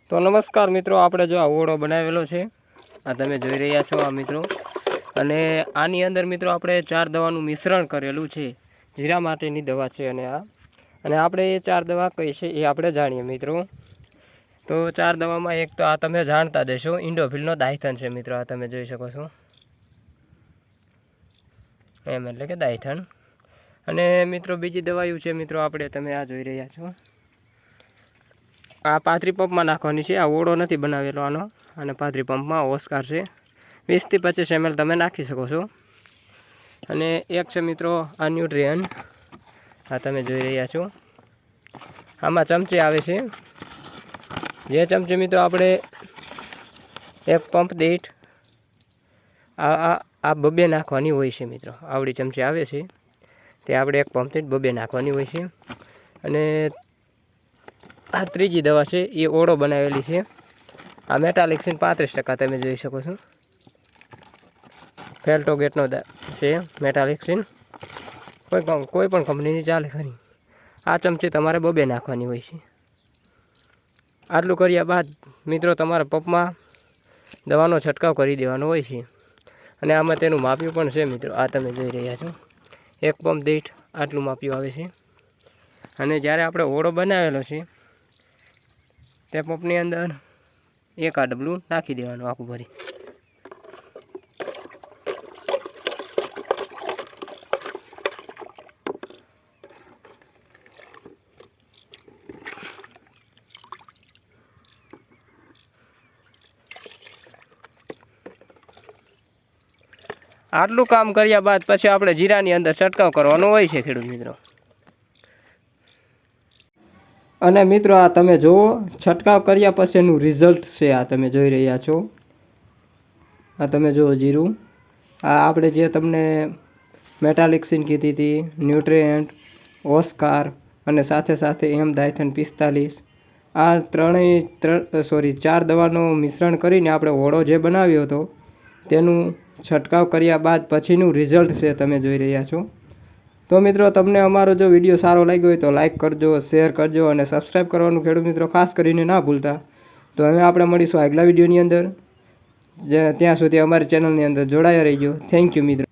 તો નમસ્કાર મિત્રો, આપણે જો આ ઓળો બનાવેલો છે, આ તમે જોઈ રહ્યા છો આ મિત્રો. અને આની અંદર મિત્રો આપણે 4 દવાનું મિશ્રણ કરેલું છે. જીરા માટેની દવા છે અને આપણે એ 4 દવા કઈ છે એ આપણે જાણીએ મિત્રો. તો 4 દવામાં એક તો આ તમે જાણતા દેશો, ઇન્ડોફિલનો દાયથન છે મિત્રો. આ તમે જોઈ શકો છો એમ, એટલે કે દાયથન. અને મિત્રો બીજી દવાયું છે મિત્રો, આપણે તમે આ જોઈ રહ્યા છો, આ પાથરી પંપમાં નાખવાની છે. આ ઓળો નથી બનાવેલો આનો, અને પાથરી પંપમાં ઓસ્કાર છે. 20 થી 25 ml તમે નાખી શકો છો. અને એક છે મિત્રો આ ન્યુટ્રિયન, આ તમે જોઈ રહ્યા છો. આમાં ચમચી આવે છે. જે ચમચી મિત્રો આપણે એક પંપ દીઠ આ 2 નાખવાની હોય છે મિત્રો. આવડી ચમચી આવે છે તે આપણે એક પંપ દીઠ 2 નાખવાની હોય છે. અને આ ત્રીજી દવા છે એ ઓળો બનાવેલી છે. આ મેટાલિક્સિન 35% તમે જોઈ શકો છો. ફેલ્ટોગેટનો છે મેટાલિક્સિન, કોઈ પણ કંપનીની ચાલે ખરી. આ ચમચી તમારે 2 નાખવાની હોય છે. આટલું કર્યા બાદ મિત્રો તમારા પંપમાં દવાનો છંટકાવ કરી દેવાનો હોય છે. અને આમાં તેનું માપ્યું પણ છે મિત્રો. આ તમે જોઈ રહ્યા છો, એક પંપ દીઠ આટલું માપ્યું આવે છે. અને જ્યારે આપણે ઓળો બનાવેલો છે તે પંપની અંદર એક આ ડબલું નાખી દેવાનું આખું ભરી. આટલું કામ કર્યા બાદ પછી આપણે જીરાની અંદર છંટકાવ કરવાનો હોય છે ખેડૂત મિત્રો. અને મિત્રો આ તમે જુઓ, છંટકાવ કર્યા પછીનું રિઝલ્ટ છે. આ તમે જોઈ રહ્યા છો, આ તમે જુઓ જીરું. આ આપણે જે તમને મેટાલિક્સિન કીધી હતી, ન્યુટ્રિયન્ટ, ઓસ્કાર અને સાથે સાથે દાયથન 45, આ 4 દવાનું મિશ્રણ કરીને આપણે ઓળો જે બનાવ્યો હતો તેનું છંટકાવ કર્યા બાદ પછીનું રિઝલ્ટ છે તમે જોઈ રહ્યા છો. તો મિત્રો તમને અમારો જો વિડીયો સારો લાગ્યો હોય તો લાઇક કરજો, શેર કરજો અને સબસ્ક્રાઈબ કરવાનું ખેડૂત મિત્રો ખાસ કરીને ના ભૂલતા. તો હવે આપણે મળીશું આગલા વિડીયોની અંદર. ત્યાં સુધી અમારી ચેનલની અંદર જોડાયા રહીજો. થેન્ક યુ મિત્રો.